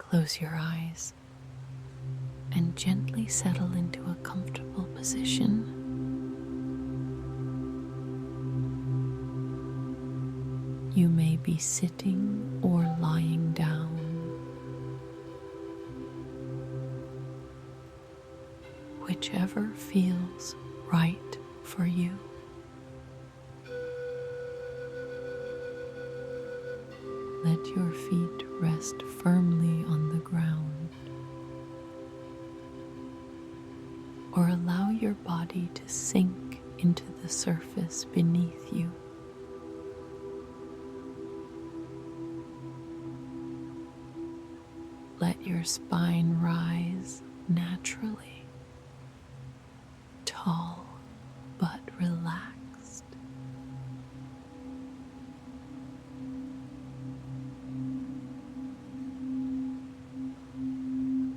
Close your eyes and gently settle into a comfortable position. You may be sitting or lying down. Whichever feels right for you. Let your feet rest firmly on the ground, or allow your body to sink into the surface beneath you. Let your spine rise naturally, tall but relaxed.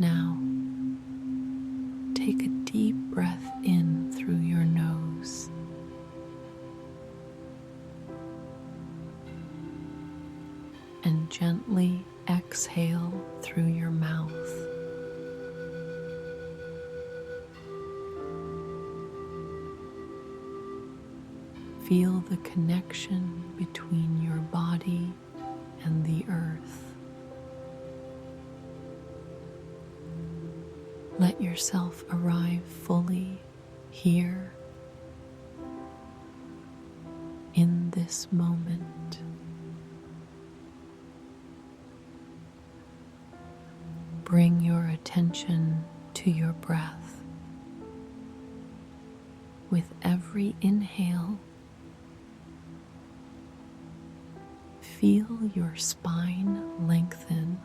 Now, take a deep breath in through your nose. And gently exhale through your mouth. Feel the connection between your body and the earth. Let yourself arrive fully here in this moment. Bring your attention to your breath. With every inhale, feel your spine lengthen.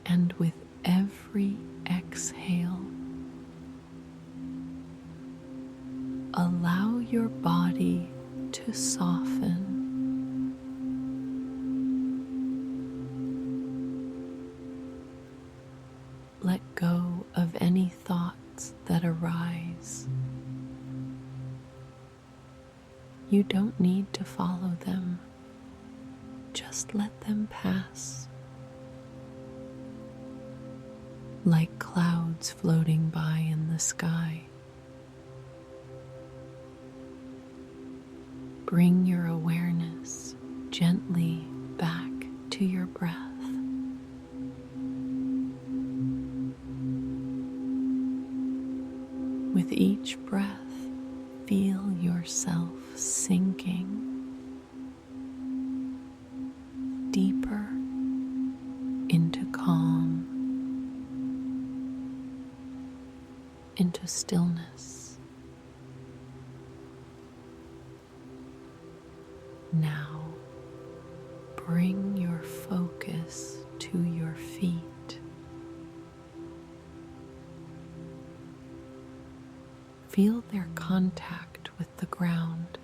And with every exhale, allow your body to soften. Let go of any thoughts that arise. You don't need to follow them. Just let them pass. Like clouds floating by in the sky. Bring your awareness gently back to your breath. With each breath, feel yourself sinking deeper into calm, into stillness. Now, bring your focus to your feet. Feel their contact with the ground.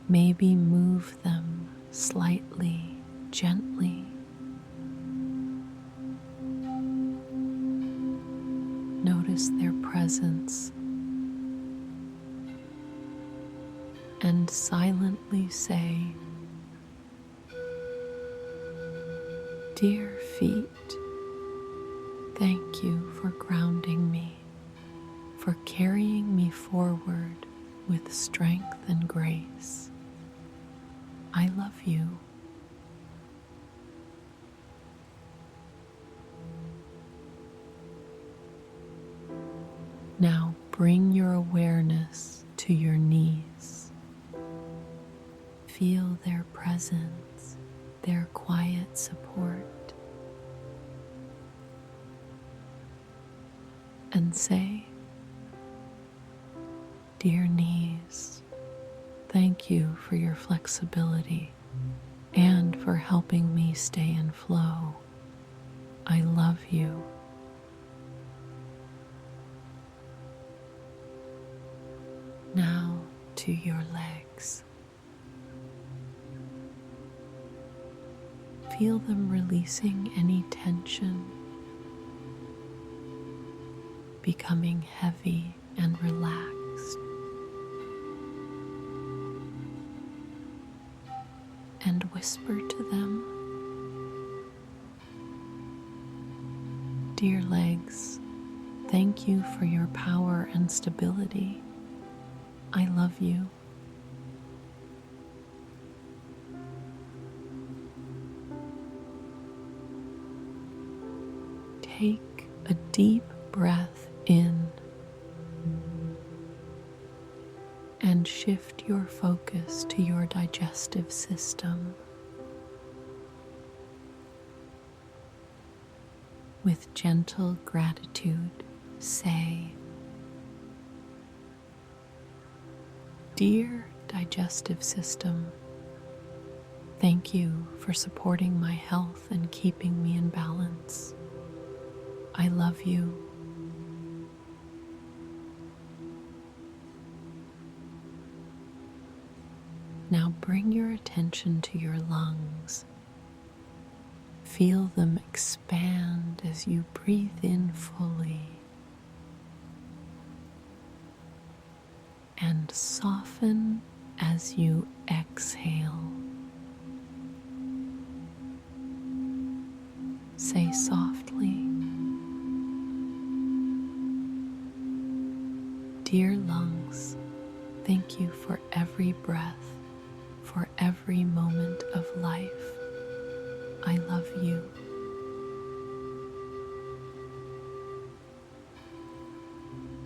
Maybe move them slightly, gently. Notice their presence and silently say, "Dear feet, thank you for grounding me, for carrying me forward with strength and grace. I love you." Now bring your awareness to your knees. Feel their presence, their quiet support. And say, "Dear knees, thank you for your flexibility and for helping me stay in flow. I love you." Now to your legs. Feel them releasing any tension, becoming heavy and relaxed. whisper to them, "Dear legs, thank you for your power and stability. I love you." Take a deep breath in and shift your focus to your digestive system. With gentle gratitude, say, "Dear digestive system, thank you for supporting my health and keeping me in balance. I love you." Now bring your attention to your lungs. Feel them expand as you breathe in fully and soften as you exhale. Say softly, "Dear lungs, thank you for every breath, for every moment of life. I love you."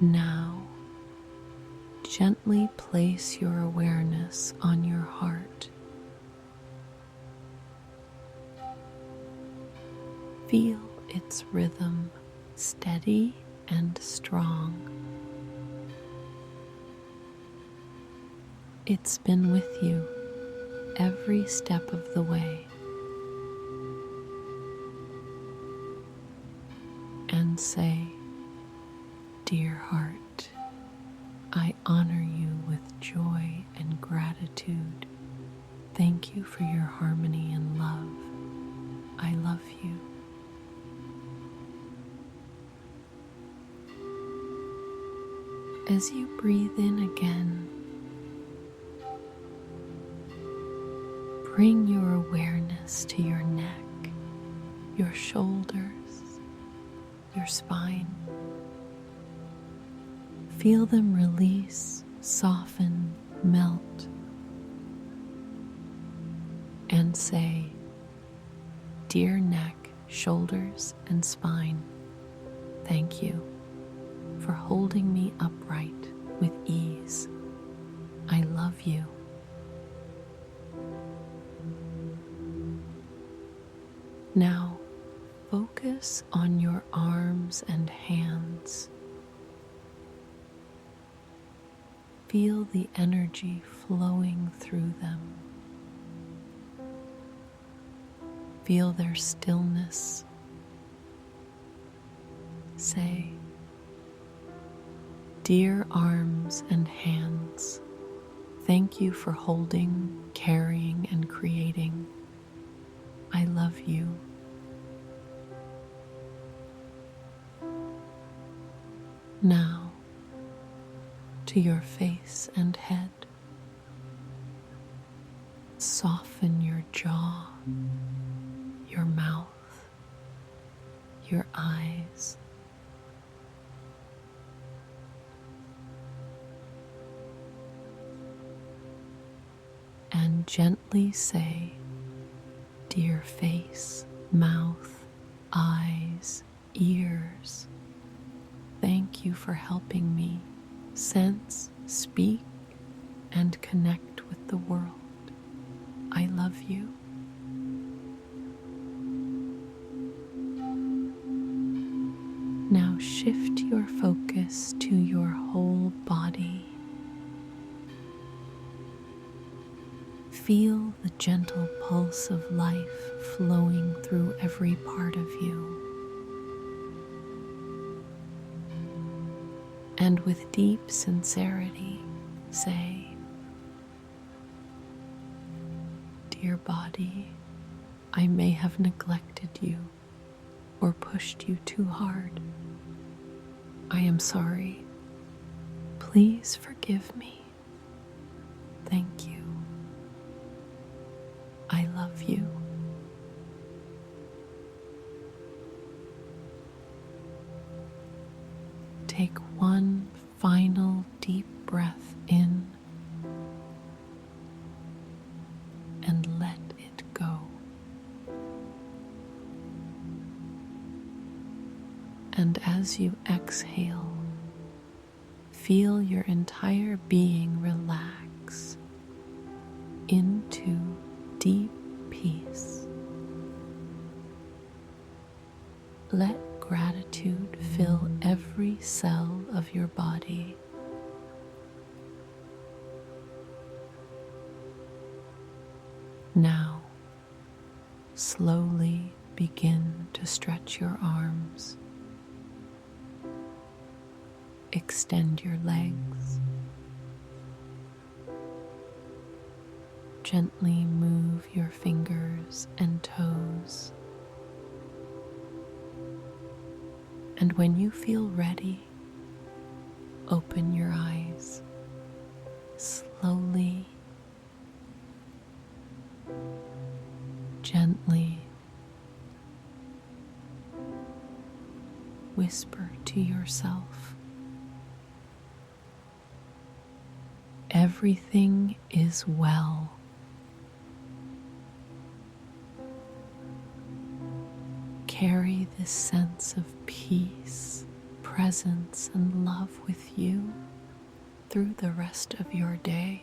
Now, gently place your awareness on your heart. Feel its rhythm, steady and strong. It's been with you every step of the way. And say, "Dear heart, I honor you with joy and gratitude. Thank you for your harmony and love. I love you." As you breathe in again, bring your awareness to your neck, your shoulders, your spine. Feel them release, soften, melt, and say, "Dear neck, shoulders, and spine, thank you for holding me upright with ease. I love you." Now, focus on your arms and hands. Feel the energy flowing through them. Feel their stillness. Say, "Dear arms and hands, thank you for holding, carrying, and creating. I love you." Now, to your face and head. Soften your jaw, your mouth, your eyes. And gently say, "Dear face, mouth, eyes, ears, thank you for helping me sense, speak, and connect with the world. I love you." Now shift your focus to your whole body. Feel the gentle pulse of life flowing through every part of you. And with deep sincerity, say, "Dear body, I may have neglected you or pushed you too hard. I am sorry. Please forgive me. Thank you. I love you. Take one final deep breath in and let it go. And as you exhale, feel your entire being relax into deep peace. Let gratitude fill every cell of your body. Now, slowly begin to stretch your arms. Extend your legs. Gently move your fingers and toes. And when you feel ready, open your eyes slowly, gently. Whisper to yourself, everything is well. Carry this sense of peace, presence, and love with you through the rest of your day.